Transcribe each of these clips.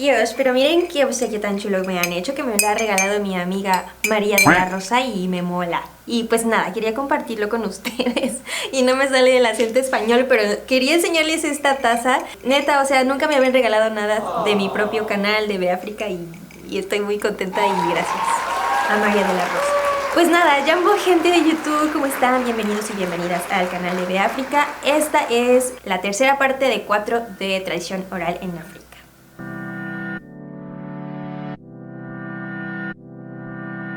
Dios, pero miren qué obsequio tan chulo me han hecho, que me lo ha regalado mi amiga María de la Rosa y me mola. Y pues nada, quería compartirlo con ustedes. Y no me sale el acento español, pero quería enseñarles esta taza. Neta, o sea, nunca me habían regalado nada de mi propio canal de Beáfrica y estoy muy contenta y gracias a María de la Rosa. Pues nada, Jambo, gente de YouTube, ¿cómo están? Bienvenidos y bienvenidas al canal de Beáfrica. Esta es la tercera parte de 4 de tradición oral en África.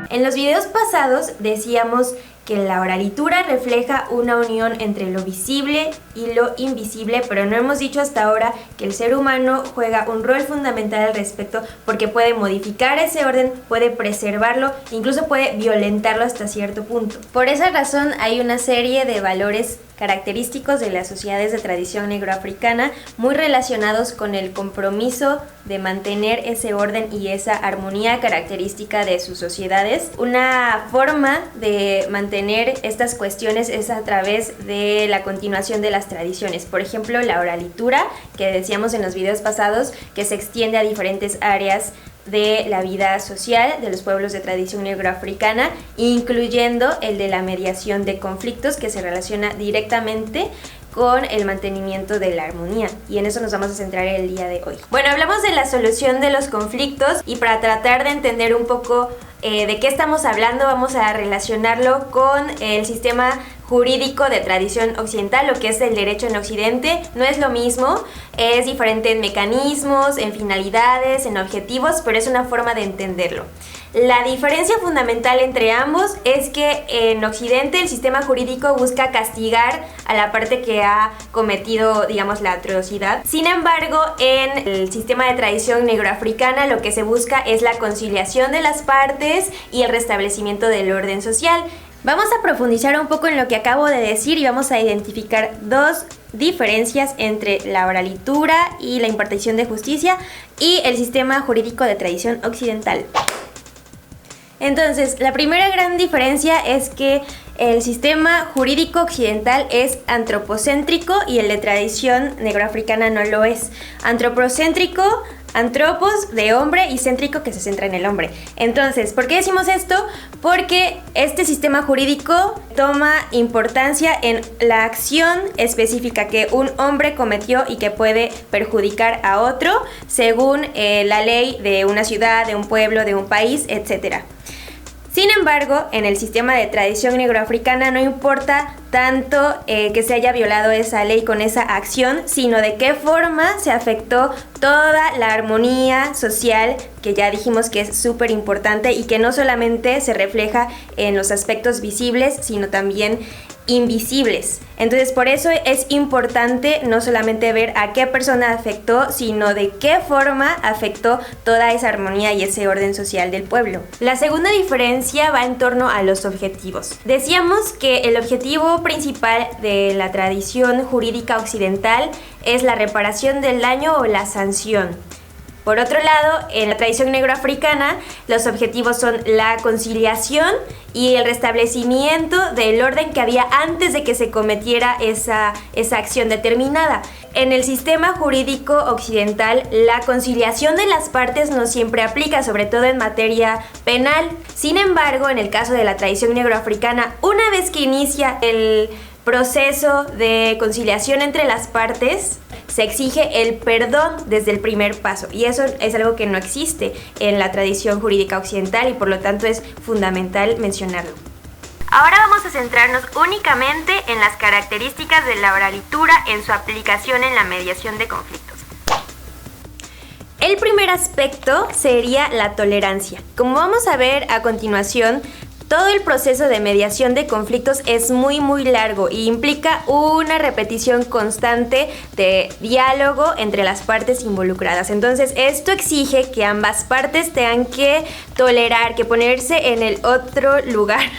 En los videos pasados decíamos que la oralitura refleja una unión entre lo visible y lo invisible, pero no hemos dicho hasta ahora que el ser humano juega un rol fundamental al respecto porque puede modificar ese orden, puede preservarlo, incluso puede violentarlo hasta cierto punto. Por esa razón hay una serie de valores característicos de las sociedades de tradición negroafricana muy relacionados con el compromiso de mantener ese orden y esa armonía característica de sus sociedades. Una forma de mantener estas cuestiones es a través de la continuación de las tradiciones. Por ejemplo, la oralitura, que decíamos en los videos pasados, que se extiende a diferentes áreas de la vida social de los pueblos de tradición negroafricana, incluyendo el de la mediación de conflictos, que se relaciona directamente con el mantenimiento de la armonía, y en eso nos vamos a centrar el día de hoy. Bueno, hablamos de la solución de los conflictos y para tratar de entender un poco de qué estamos hablando, vamos a relacionarlo con el sistema jurídico de tradición occidental, lo que es el derecho en Occidente. No es lo mismo, es diferente en mecanismos, en finalidades, en objetivos, pero es una forma de entenderlo. La diferencia fundamental entre ambos es que en Occidente el sistema jurídico busca castigar a la parte que ha cometido, digamos, la atrocidad. Sin embargo, en el sistema de tradición negroafricana lo que se busca es la conciliación de las partes y el restablecimiento del orden social. Vamos a profundizar un poco en lo que acabo de decir y vamos a identificar dos diferencias entre la oralitura y la impartición de justicia y el sistema jurídico de tradición occidental. Entonces, la primera gran diferencia es que el sistema jurídico occidental es antropocéntrico y el de tradición negroafricana no lo es. Antropocéntrico, antropos de hombre, y céntrico, que se centra en el hombre. Entonces, ¿por qué decimos esto? Porque este sistema jurídico toma importancia en la acción específica que un hombre cometió y que puede perjudicar a otro según la ley de una ciudad, de un pueblo, de un país, etc. Sin embargo, en el sistema de tradición negroafricana no importa tanto que se haya violado esa ley con esa acción, sino de qué forma se afectó toda la armonía social, que ya dijimos que es súper importante y que no solamente se refleja en los aspectos visibles, sino también invisibles. Entonces, por eso es importante no solamente ver a qué persona afectó, sino de qué forma afectó toda esa armonía y ese orden social del pueblo. La segunda diferencia va en torno a los objetivos. Decíamos que el objetivo principal de la tradición jurídica occidental es la reparación del daño o la sanción. Por otro lado, en la tradición negroafricana, los objetivos son la conciliación y el restablecimiento del orden que había antes de que se cometiera esa acción determinada. En el sistema jurídico occidental, la conciliación de las partes no siempre aplica, sobre todo en materia penal. Sin embargo, en el caso de la tradición negroafricana, una vez que inicia el proceso de conciliación entre las partes, se exige el perdón desde el primer paso, y eso es algo que no existe en la tradición jurídica occidental y por lo tanto es fundamental mencionarlo. Ahora vamos a centrarnos únicamente en las características de la oralitura en su aplicación en la mediación de conflictos. El primer aspecto sería la tolerancia. Como vamos a ver a continuación, todo el proceso de mediación de conflictos es muy largo y implica una repetición constante de diálogo entre las partes involucradas. Entonces, esto exige que ambas partes tengan que tolerar, que ponerse en el otro lugar,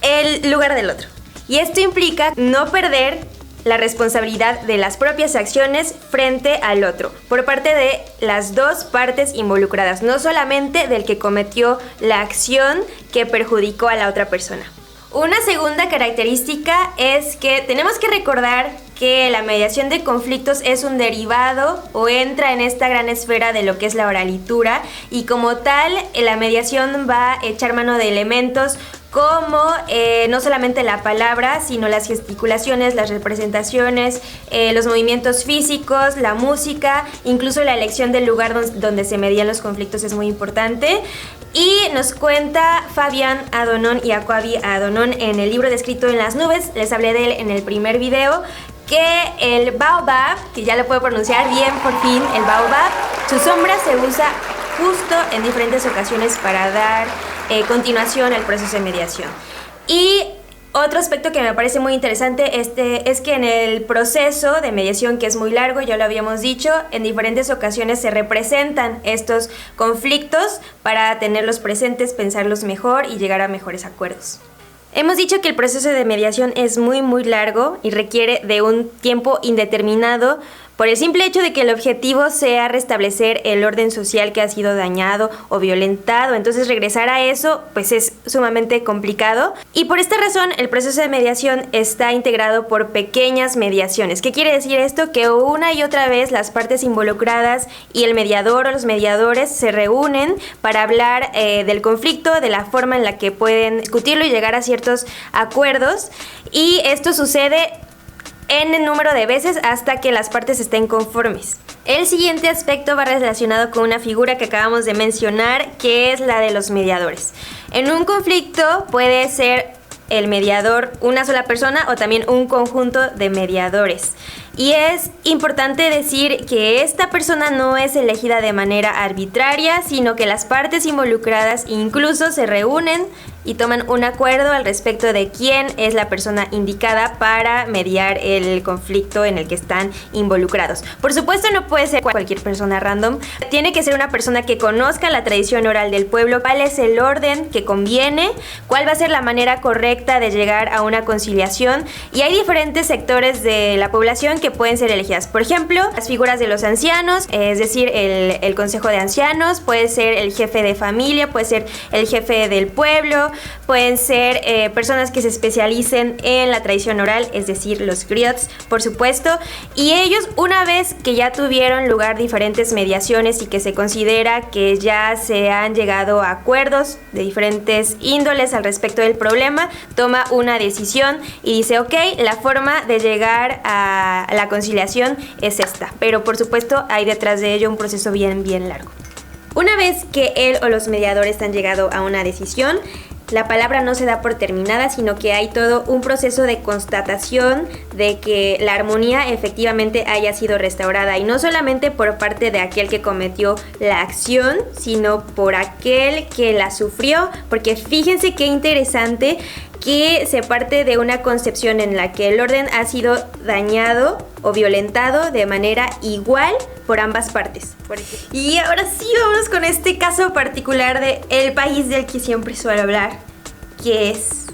el lugar del otro. Y esto implica no perder la responsabilidad de las propias acciones frente al otro, por parte de las dos partes involucradas, no solamente del que cometió la acción que perjudicó a la otra persona. Una segunda característica es que tenemos que recordar que la mediación de conflictos es un derivado o entra en esta gran esfera de lo que es la oralitura, y como tal la mediación va a echar mano de elementos como no solamente la palabra, sino las gesticulaciones, las representaciones, los movimientos físicos, la música, incluso la elección del lugar donde se medían los conflictos es muy importante. Y nos cuenta Fabián Adonon y Akwabi Adonon en el libro Descrito en las nubes, les hablé de él en el primer video, que el baobab, que ya lo puedo pronunciar bien por fin, el baobab, su sombra se usa justo en diferentes ocasiones para dar continuación al proceso de mediación. Y otro aspecto que me parece muy interesante es que en el proceso de mediación, que es muy largo, ya lo habíamos dicho, en diferentes ocasiones se representan estos conflictos para tenerlos presentes, pensarlos mejor y llegar a mejores acuerdos. Hemos dicho que el proceso de mediación es muy largo y requiere de un tiempo indeterminado por el simple hecho de que el objetivo sea restablecer el orden social que ha sido dañado o violentado. Entonces regresar a eso pues es sumamente complicado, y por esta razón el proceso de mediación está integrado por pequeñas mediaciones. ¿Qué quiere decir esto? Que una y otra vez las partes involucradas y el mediador o los mediadores se reúnen para hablar del conflicto, de la forma en la que pueden discutirlo y llegar a ciertos acuerdos, y esto sucede en el número de veces hasta que las partes estén conformes. El siguiente aspecto va relacionado con una figura que acabamos de mencionar, que es la de los mediadores. En un conflicto puede ser el mediador una sola persona o también un conjunto de mediadores. Y es importante decir que esta persona no es elegida de manera arbitraria, sino que las partes involucradas incluso se reúnen y toman un acuerdo al respecto de quién es la persona indicada para mediar el conflicto en el que están involucrados. Por supuesto, no puede ser cualquier persona random. Tiene que ser una persona que conozca la tradición oral del pueblo, cuál es el orden que conviene, cuál va a ser la manera correcta de llegar a una conciliación. Y hay diferentes sectores de la población que pueden ser elegidas. Por ejemplo, las figuras de los ancianos, es decir, el consejo de ancianos, puede ser el jefe de familia, puede ser el jefe del pueblo, pueden ser personas que se especialicen en la tradición oral, es decir, los griots, por supuesto. Y ellos, una vez que ya tuvieron lugar diferentes mediaciones y que se considera que ya se han llegado a acuerdos de diferentes índoles al respecto del problema, toma una decisión y dice, ok, la forma de llegar a la conciliación es esta. Pero por supuesto hay detrás de ello un proceso bien largo. Una vez que él o los mediadores han llegado a una decisión, la palabra no se da por terminada, sino que hay todo un proceso de constatación de que la armonía efectivamente haya sido restaurada, y no solamente por parte de aquel que cometió la acción, sino por aquel que la sufrió, porque fíjense qué interesante que se parte de una concepción en la que el orden ha sido dañado o violentado de manera igual por ambas partes. Y ahora sí, vamos con este caso particular de el país del que siempre suelo hablar, que es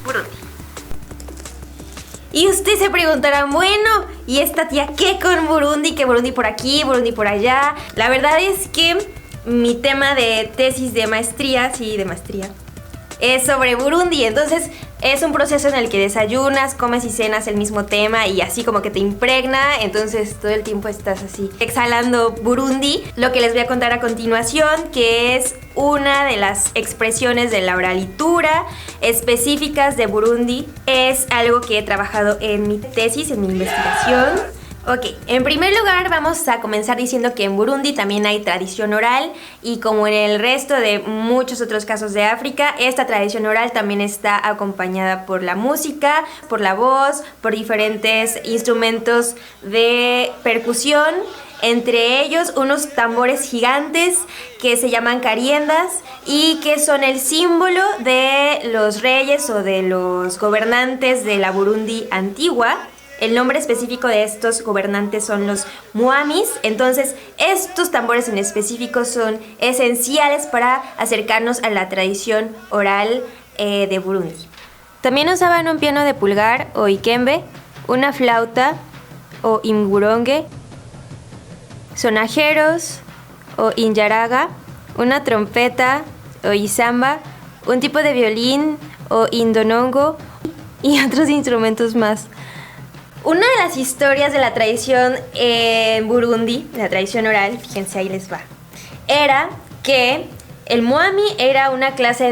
Burundi. Y usted se preguntará, bueno, ¿y esta tía qué con Burundi? Que Burundi por aquí, Burundi por allá. La verdad es que mi tema de tesis de maestría, es sobre Burundi. Entonces es un proceso en el que desayunas, comes y cenas el mismo tema y así como que te impregna. Entonces todo el tiempo estás así exhalando Burundi. Lo que les voy a contar a continuación, que es una de las expresiones de la oralitura específicas de Burundi, es algo que he trabajado en mi tesis, en mi investigación. Ok, en primer lugar vamos a comenzar diciendo que en Burundi también hay tradición oral, y como en el resto de muchos otros casos de África, esta tradición oral también está acompañada por la música, por la voz, por diferentes instrumentos de percusión, entre ellos unos tambores gigantes que se llaman cariendas y que son el símbolo de los reyes o de los gobernantes de la Burundi antigua. El nombre específico de estos gobernantes son los muamis. Entonces, estos tambores en específico son esenciales para acercarnos a la tradición oral de Burundi. También usaban un piano de pulgar o ikembe, una flauta o imguronge, sonajeros o injaraga, una trompeta o izamba, un tipo de violín o indonongo y otros instrumentos más. Una de las historias de la tradición en Burundi, la tradición oral, fíjense ahí les va, era que el Mwami era una clase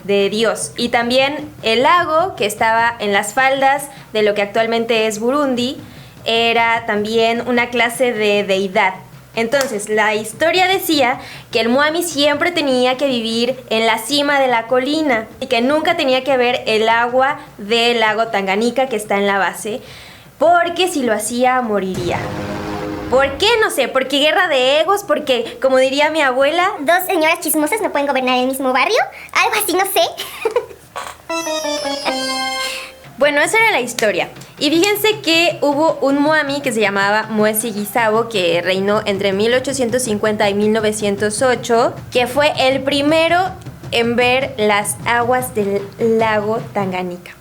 de dios y también el lago que estaba en las faldas de lo que actualmente es Burundi era también una clase de deidad. Entonces, la historia decía que el Mwami siempre tenía que vivir en la cima de la colina y que nunca tenía que ver el agua del lago Tanganika que está en la base, porque si lo hacía moriría. ¿Por qué? No sé, porque guerra de egos, porque, como diría mi abuela, dos señoras chismosas no pueden gobernar el mismo barrio, algo así, no sé. Bueno, esa era la historia. Y fíjense que hubo un Mwami que se llamaba Mwesi Gisabo, que reinó entre 1850 y 1908, que fue el primero en ver las aguas del lago Tanganika.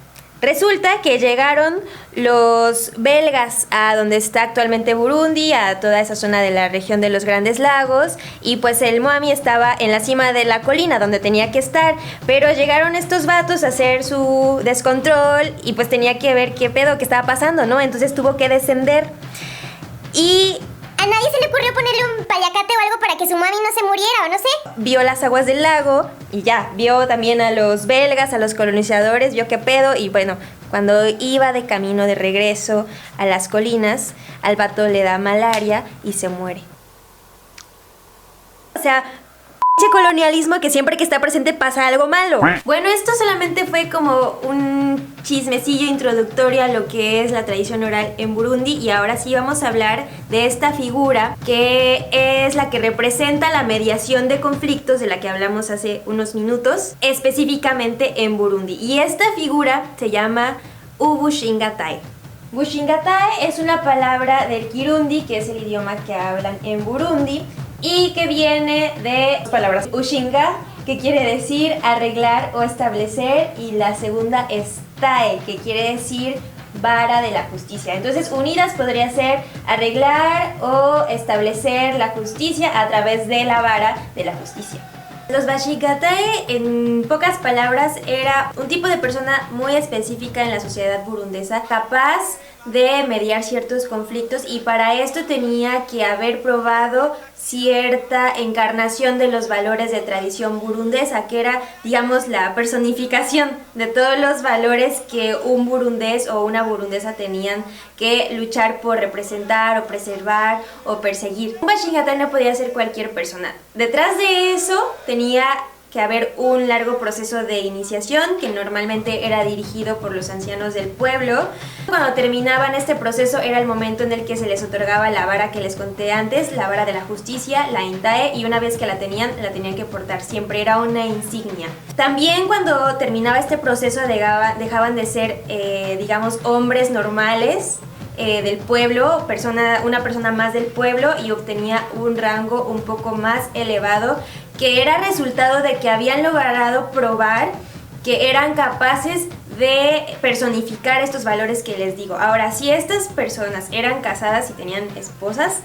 Resulta que llegaron los belgas a donde está actualmente Burundi, a toda esa zona de la región de los Grandes Lagos, y pues el Mwami estaba en la cima de la colina donde tenía que estar, pero llegaron estos vatos a hacer su descontrol y pues tenía que ver qué pedo que estaba pasando, ¿no? Entonces tuvo que descender y... ¿A nadie se le ocurrió ponerle un payacate o algo para que su mami no se muriera o no sé? Vio las aguas del lago y ya, vio también a los belgas, a los colonizadores, vio qué pedo y bueno, cuando iba de camino de regreso a las colinas, al vato le da malaria y se muere. O sea, colonialismo que siempre que está presente pasa algo malo. Bueno, esto solamente fue como un chismecillo introductorio a lo que es la tradición oral en Burundi y ahora sí vamos a hablar de esta figura que es la que representa la mediación de conflictos de la que hablamos hace unos minutos, específicamente en Burundi. Y esta figura se llama Ubushingatai. Bushingatai es una palabra del Kirundi, que es el idioma que hablan en Burundi, y que viene de dos palabras. Ushinga, que quiere decir arreglar o establecer, y la segunda es tae, que quiere decir vara de la justicia. Entonces, unidas podría ser arreglar o establecer la justicia a través de la vara de la justicia. Los Bashigatae, en pocas palabras, era un tipo de persona muy específica en la sociedad burundesa, capaz de mediar ciertos conflictos, y para esto tenía que haber probado cierta encarnación de los valores de tradición burundesa, que era, digamos, la personificación de todos los valores que un burundés o una burundesa tenían que luchar por representar o preservar o perseguir. Un Bashigatae no podía ser cualquier persona. Detrás de eso tenía que haber un largo proceso de iniciación que normalmente era dirigido por los ancianos del pueblo. Cuando terminaban este proceso era el momento en el que se les otorgaba la vara que les conté antes, la vara de la justicia, la intae, y una vez que la tenían que portar siempre, era una insignia. También cuando terminaba este proceso dejaban de ser, digamos, hombres normales del pueblo, una persona más del pueblo, y obtenía un rango un poco más elevado, que era resultado de que habían logrado probar que eran capaces de personificar estos valores que les digo. Ahora, si estas personas eran casadas y tenían esposas,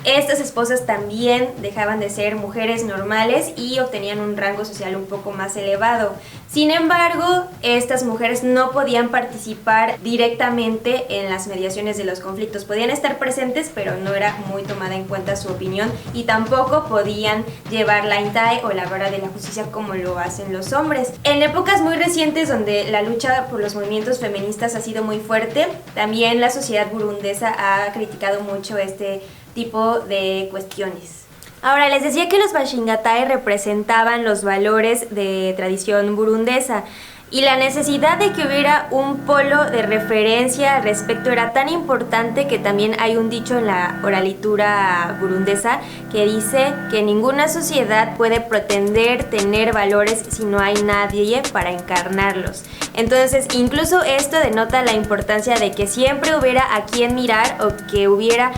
estas esposas también dejaban de ser mujeres normales y obtenían un rango social un poco más elevado. Sin embargo, estas mujeres no podían participar directamente en las mediaciones de los conflictos. Podían estar presentes, pero no era muy tomada en cuenta su opinión, y tampoco podían llevar la intae o la vara de la justicia como lo hacen los hombres. En épocas muy recientes, donde la lucha por los movimientos feministas ha sido muy fuerte, también la sociedad burundesa ha criticado mucho este tipo de cuestiones. Ahora, les decía que los Bashingatae representaban los valores de tradición burundesa, y la necesidad de que hubiera un polo de referencia al respecto era tan importante que también hay un dicho en la oralitura burundesa que dice que ninguna sociedad puede pretender tener valores si no hay nadie para encarnarlos. Entonces, incluso esto denota la importancia de que siempre hubiera a quien mirar, o que hubiera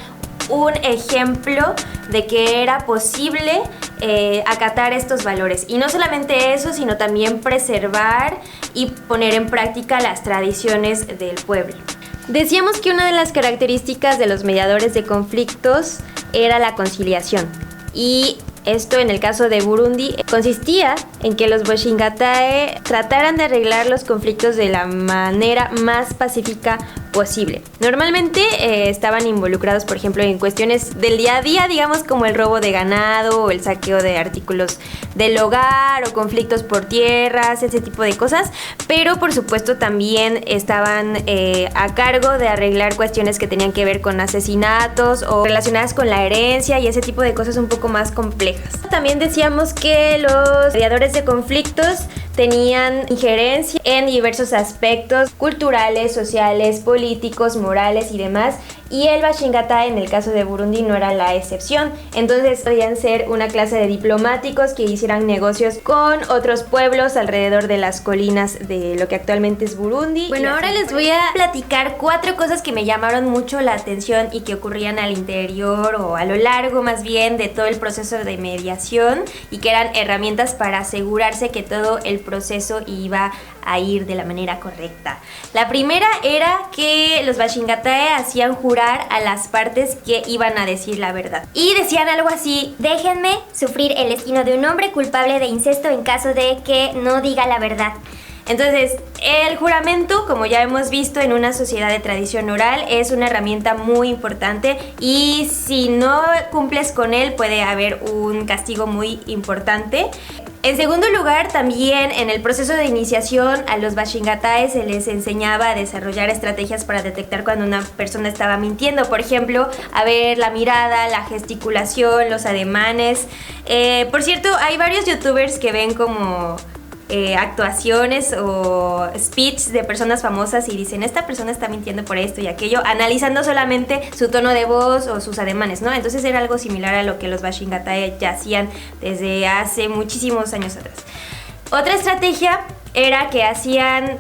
un ejemplo de que era posible acatar estos valores. Y no solamente eso, sino también preservar y poner en práctica las tradiciones del pueblo. Decíamos que una de las características de los mediadores de conflictos era la conciliación. Y esto, en el caso de Burundi, consistía en que los Bashingatae trataran de arreglar los conflictos de la manera más pacífica posible. Normalmente estaban involucrados, por ejemplo, en cuestiones del día a día, digamos como el robo de ganado o el saqueo de artículos del hogar o conflictos por tierras, ese tipo de cosas, pero por supuesto también estaban a cargo de arreglar cuestiones que tenían que ver con asesinatos o relacionadas con la herencia y ese tipo de cosas un poco más complejas. También decíamos que los mediadores de conflictos tenían injerencia en diversos aspectos culturales, sociales, políticos, morales y demás, y el Bashingatai en el caso de Burundi no era la excepción. Entonces podían ser una clase de diplomáticos que hicieran negocios con otros pueblos alrededor de las colinas de lo que actualmente es Burundi. Bueno, ahora les voy a platicar 4 cosas que me llamaron mucho la atención y que ocurrían al interior o a lo largo más bien de todo el proceso de mediación y que eran herramientas para asegurarse que todo el proceso iba a ir de la manera correcta. La primera era que los Bashingatai hacían jurar a las partes que iban a decir la verdad. Y decían algo así: déjenme sufrir el destino de un hombre culpable de incesto en caso de que no diga la verdad. Entonces, el juramento, como ya hemos visto en una sociedad de tradición oral, es una herramienta muy importante y si no cumples con él puede haber un castigo muy importante. En segundo lugar, también en el proceso de iniciación a los Bashingatai se les enseñaba a desarrollar estrategias para detectar cuando una persona estaba mintiendo. Por ejemplo, a ver la mirada, la gesticulación, los ademanes. Por cierto, hay varios youtubers que ven como actuaciones o speech de personas famosas y dicen esta persona está mintiendo por esto y aquello, analizando solamente su tono de voz o sus ademanes, ¿no? Entonces era algo similar a lo que los Bashingatai ya hacían desde hace muchísimos años atrás. Otra estrategia era que hacían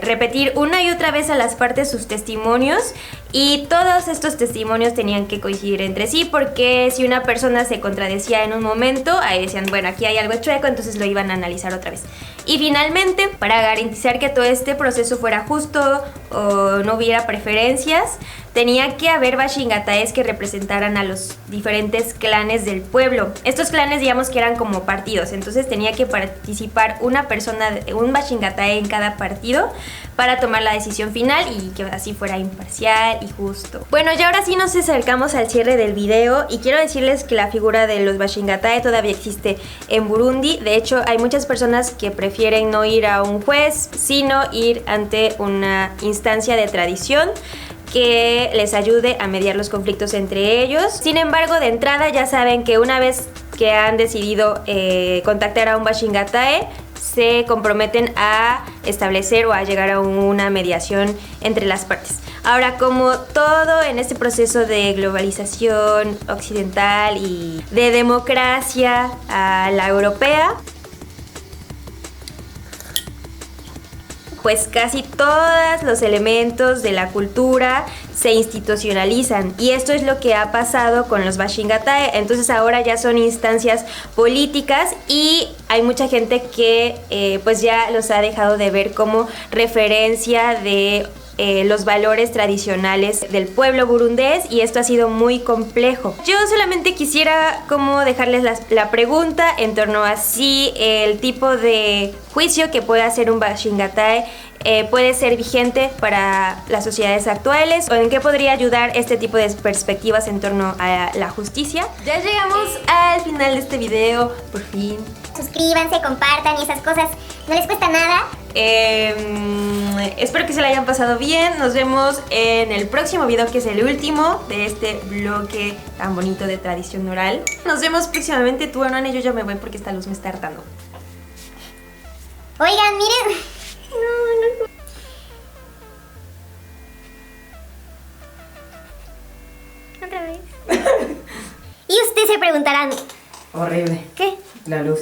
repetir una y otra vez a las partes sus testimonios y todos estos testimonios tenían que coincidir entre sí porque si una persona se contradecía en un momento, ahí decían, bueno, aquí hay algo chueco, entonces lo iban a analizar otra vez. Y finalmente, para garantizar que todo este proceso fuera justo o no hubiera preferencias, tenía que haber Bashingataes que representaran a los diferentes clanes del pueblo. Estos clanes, digamos que eran como partidos, entonces tenía que participar una persona, un Bashingatae en cada partido para tomar la decisión final y que así fuera imparcial y justo. Bueno, y ahora sí nos acercamos al cierre del video y quiero decirles que la figura de los Bashingatae todavía existe en Burundi. De hecho, hay muchas personas que prefieren no ir a un juez, sino ir ante una instancia de tradición que les ayude a mediar los conflictos entre ellos. Sin embargo, de entrada ya saben que una vez que han decidido contactar a un Bashingatae, se comprometen a establecer o a llegar a una mediación entre las partes. Ahora, como todo en este proceso de globalización occidental y de democracia a la europea, pues casi todos los elementos de la cultura se institucionalizan y esto es lo que ha pasado con los Bashingatae. Entonces ahora ya son instancias políticas y hay mucha gente que pues ya los ha dejado de ver como referencia de los valores tradicionales del pueblo burundés y esto ha sido muy complejo. Yo solamente quisiera como dejarles la pregunta en torno a si el tipo de juicio que puede hacer un Bashingatae puede ser vigente para las sociedades actuales o en qué podría ayudar este tipo de perspectivas en torno a la justicia. Ya llegamos al final de este video, por fin. Suscríbanse, compartan y esas cosas, no les cuesta nada. Espero que se la hayan pasado bien. Nos vemos en el próximo video, que es el último de este bloque tan bonito de tradición oral. Nos vemos próximamente. Tú, Anane, yo ya me voy porque esta luz me está hartando. Oigan, miren. No. Otra vez. Y ustedes se preguntarán, Horrible. ¿qué? La luz.